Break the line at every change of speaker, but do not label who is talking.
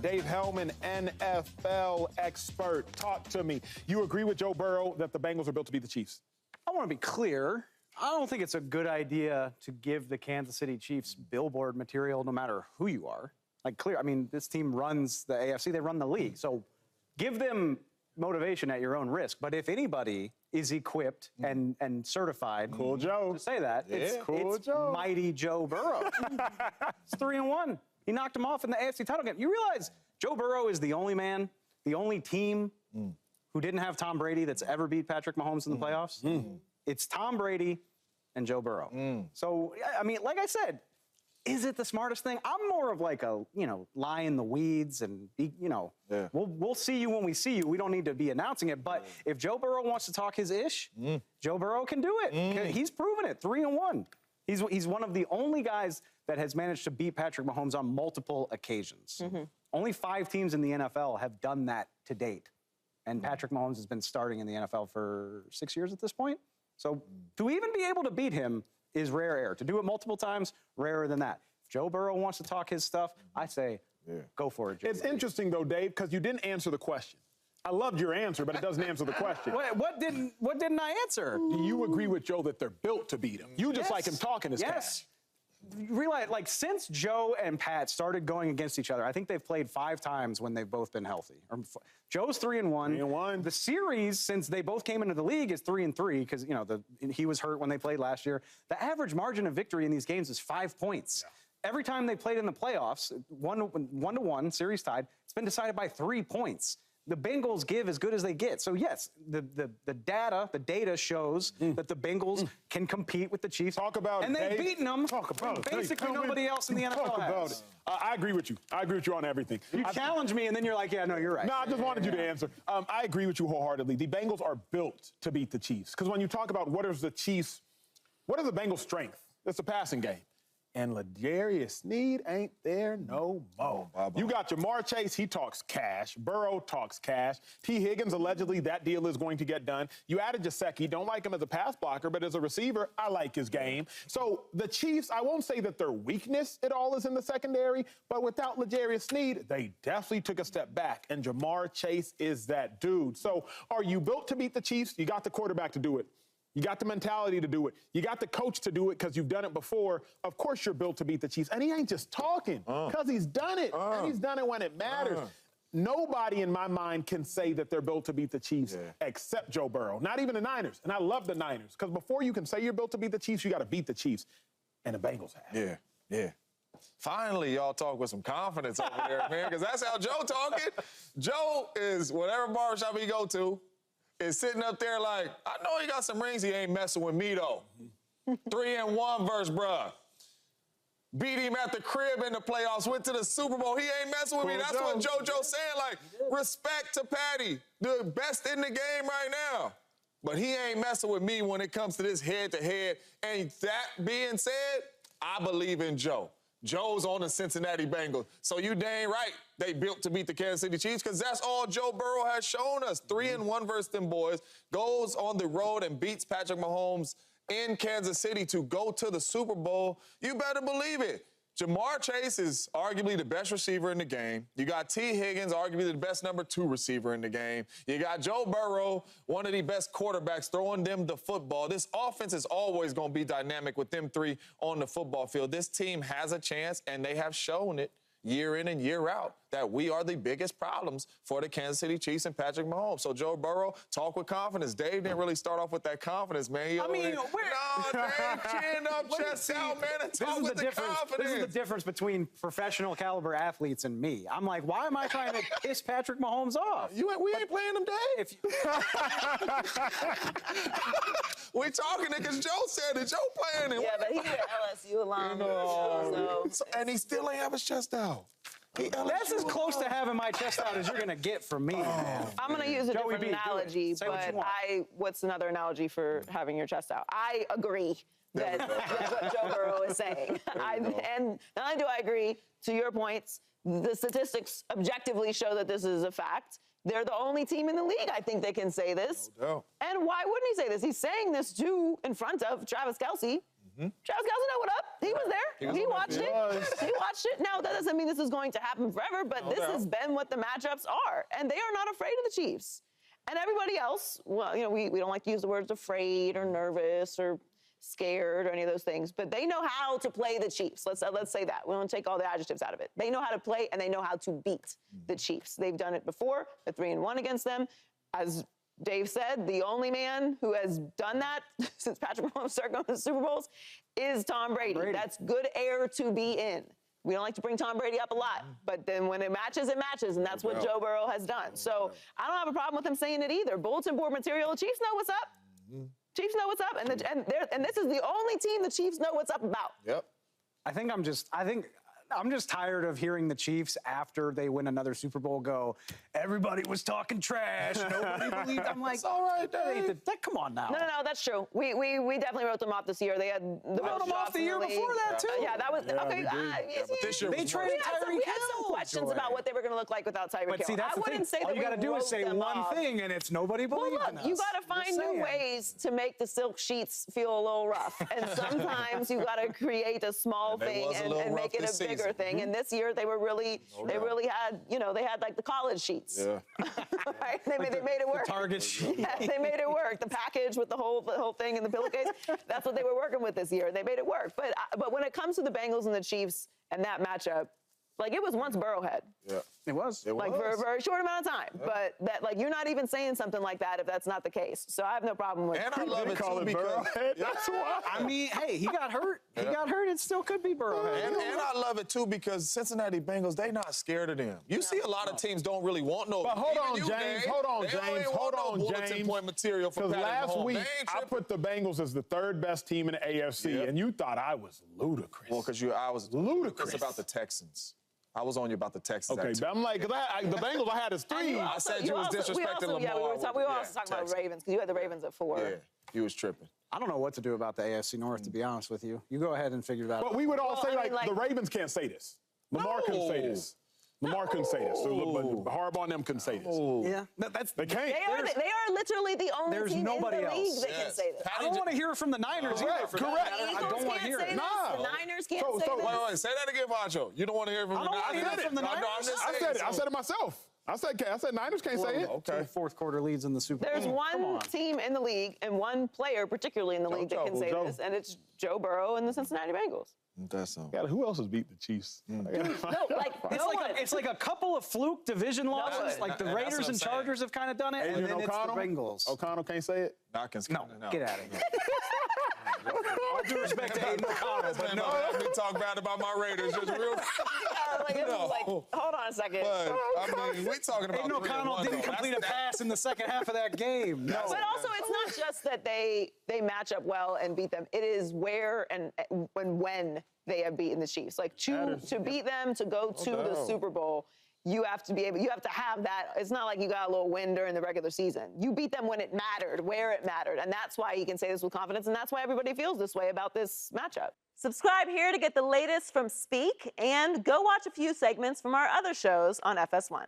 Dave Helman, NFL expert. Talk to me. You agree with Joe Burrow that the Bengals are built to beat the Chiefs?
I want to be clear. I don't think it's a good idea to give the Kansas City Chiefs billboard material no matter who you are. I mean, this team runs the AFC. They run the league. So give them motivation at your own risk. But if anybody is equipped and certified
Cool Joe.
to say that, it's
Joe.
mighty Joe Burrow. It's 3-1. He knocked him off in the AFC title game. You realize Joe Burrow is the only man, the only team who didn't have Tom Brady that's ever beat Patrick Mahomes in the playoffs? It's Tom Brady and Joe Burrow. So, I mean, like I said, is it the smartest thing? I'm more of like a, lie in the weeds and, we'll see you when we see you. We don't need to be announcing it. But if Joe Burrow wants to talk his ish, Joe Burrow can do it. He's proven it, 3-1. He's one of the only guys that has managed to beat Patrick Mahomes on multiple occasions. Only 5 teams in the NFL have done that to date. And Patrick Mahomes has been starting in the NFL for 6 years at this point. So to even be able to beat him is rare air. To do it multiple times, rarer than that. If Joe Burrow wants to talk his stuff, I say go for it, Joe.
It's interesting, though, Dave, because you didn't answer the question. I loved your answer, but it doesn't answer the question.
What didn't I answer?
Do you agree with Joe that they're built to beat him? You just like him talking his cash.
Realize, since Joe and Pat started going against each other, I think they've played 5 times when they've both been healthy. Joe's 3-1.
3-1.
The series, since they both came into the league, is 3-3 because he was hurt when they played last year. The average margin of victory in these games is 5 points. Yeah. Every time they played in the playoffs, 1-1 series tied, it's been decided by 3 points. The Bengals give as good as they get. So, yes, the data shows that the Bengals can compete with the Chiefs.
Talk about
and they've beaten them.
Talk about it.
Basically, nobody else in the NFL has.
I agree with you. I agree with you on everything.
You challenge me, and then you're like, yeah, no, you're right.
No, I just wanted you to answer. I agree with you wholeheartedly. The Bengals are built to beat the Chiefs. Because when you talk about what is the Bengals' strength? It's the passing game. And L'Jarius Sneed ain't there no more. You got Jamar Chase, he talks cash. Burrow talks cash. T. Higgins, allegedly, that deal is going to get done. You added Gesicki. Don't like him as a pass blocker, but as a receiver, I like his game. So the Chiefs, I won't say that their weakness at all is in the secondary, but without L'Jarius Sneed, they definitely took a step back. And Jamar Chase is that dude. So are you built to beat the Chiefs? You got the quarterback to do it. You got the mentality to do it. You got the coach to do it because you've done it before. Of course you're built to beat the Chiefs. And he ain't just talking because he's done it. And he's done it when it matters. Nobody in my mind can say that they're built to beat the Chiefs except Joe Burrow. Not even the Niners. And I love the Niners because before you can say you're built to beat the Chiefs, you got to beat the Chiefs. And the Bengals have.
Yeah. Finally, y'all talk with some confidence over there, man, because that's how Joe talking. Joe is whatever barbershop he go to, is sitting up there like, I know he got some rings, he ain't messing with me, though. 3-1 verse, bruh. Beat him at the crib in the playoffs, went to the Super Bowl. He ain't messing with me. That's what JoJo's saying, like, respect to Patty, the best in the game right now. But he ain't messing with me when it comes to this head-to-head. And that being said, I believe in Joe. Joe's on the Cincinnati Bengals. So you dang right they built to beat the Kansas City Chiefs because that's all Joe Burrow has shown us. 3-1 versus them boys. Goes on the road and beats Patrick Mahomes in Kansas City to go to the Super Bowl. You better believe it. Jamar Chase is arguably the best receiver in the game. You got T. Higgins, arguably the best number 2 receiver in the game. You got Joe Burrow, one of the best quarterbacks, throwing them the football. This offense is always going to be dynamic with them 3 on the football field. This team has a chance, and they have shown it year in and year out that we are the biggest problems for the Kansas City Chiefs and Patrick Mahomes. So Joe Burrow, talk with confidence. Dave didn't really start off with that confidence, man.
I mean,
no, Dave, chin up, chest out, man, and talk with the confidence.
This is the difference between professional caliber athletes and me. I'm like, why am I trying to piss Patrick Mahomes off?
We ain't playing him, Dave. We talking it because Joe said it. Joe playing it.
Yeah, but he's an LSU alum.
And he still ain't have his chest out.
That's as close to having my chest out as you're going to get from me, man.
I'm going to use a different analogy, but what's another analogy for having your chest out? I agree with what Joe Burrow is saying. And not only do I agree, to your points, the statistics objectively show that this is a fact. They're the only team in the league, I think, that can say this.
No doubt.
And why wouldn't he say this? He's saying this in front of Travis Kelce. Travis Kelce know what up. He was there. He watched it. He watched it. Now, that doesn't mean this is going to happen forever, but this has been what the matchups are. And they are not afraid of the Chiefs. And everybody else, well, you know, we don't like to use the words afraid or nervous or scared or any of those things, but they know how to play the Chiefs. Let's say that. We don't take all the adjectives out of it. They know how to play and they know how to beat the Chiefs. They've done it before. They're 3-1 against them. As Dave said, the only man who has done that since Patrick Mahomes started going to the Super Bowls is Tom Brady. That's good air to be in. We don't like to bring Tom Brady up a lot, but then when it matches, and that's what Joe Burrow has done. So I don't have a problem with him saying it either. Bulletin board material, Chiefs know what's up. Chiefs know what's up, and this is the only team the Chiefs know what's up about.
Yep.
I think I'm just tired of hearing the Chiefs after they win another Super Bowl go, everybody was talking trash, nobody believed. I'm like,
It's all right, Dave.
Come on now.
No, that's true. We definitely wrote them off this year. They had the
wrote them off the year before that too.
Yeah, that was okay.
But this year
they traded Tyreek Hill.
We had some questions about what they were going to look like without Tyreek Hill.
But see, that's the thing.
Say
all
that
you got to do is say one thing, and it's nobody believes in us.
You got to find new ways to make the silk sheets feel a little rough, and sometimes you got to create a small thing and make it a bigger thing. And this year they were really, had, they had like the college sheets.
Yeah.
Right? They made it work.
The Target sheet.
Yeah, they made it work. The package with the whole thing in the pillowcase. That's what they were working with this year. They made it work. But when it comes to the Bengals and the Chiefs and that matchup, like it was once Burrowhead.
Yeah.
It was.
Like for a very short amount of time. Yeah. But that, like, you're not even saying something like that if that's not the case. So I have no problem with it.
And I love it too because
that's why.
I mean, hey, he got hurt. He got hurt. It still could be Burrowhead.
And I love it too because Cincinnati Bengals, they not scared of them. You see a lot of teams don't really want no.
But hold on, James. Hold on,
bulletin point material for
Because
Patrick
last
Mahomes.
week I put the Bengals as the third best team in the AFC, and you thought I was ludicrous.
Well, because I was
ludicrous
about the Texans. I was on you about the Texans.
Okay, but I'm like, the Bengals I had as 3.
I said you was disrespecting Lamar.
Yeah, we were also talking about Ravens because you had the Ravens at 4.
Yeah, you was tripping.
I don't know what to do about the AFC North, to be honest with you. You go ahead and figure it out.
But we would all say, the Ravens can't say this. Lamar couldn't say this. Lamar couldn't say this. So, but Harbaugh and them couldn't say this.
Yeah,
they can't.
They are literally the only team in the league that can say this.
I don't want to hear it from the Niners either.
Correct.
I don't want to hear it. The Niners can't say this.
Wait, say that again, Macho. You don't want to hear it from the Niners?
I don't want to hear it from the Niners.
I said it myself. I said Niners can't say it.
Okay. Fourth quarter leads in the Super Bowl.
There's one team in the league and one player particularly in the league that can say this, and it's Joe Burrow and the Cincinnati Bengals.
That's so.
Yeah, who else has beat the Chiefs?
It's like a couple of fluke division losses. Like the Raiders and Chargers have kind of done it, and then it's the Bengals.
O'Connell can't say it?
No,
get out of here. All due respect to Aiden O'Connell, but no.
Let me talk bad about my Raiders just real
hold on a second.
But, I mean, we talking about
Aiden O'Connell didn't complete a pass in the second half of that game. No.
But also, it's not just that they match up well and beat them. It is where and when they have beaten the Chiefs. Like to beat them, to go to the Super Bowl, you have to have that. It's not like you got a little win during the regular season. You beat them when it mattered, where it mattered. And that's why he can say this with confidence. And that's why everybody feels this way about this matchup. Subscribe here to get the latest from Speak and go watch a few segments from our other shows on FS1.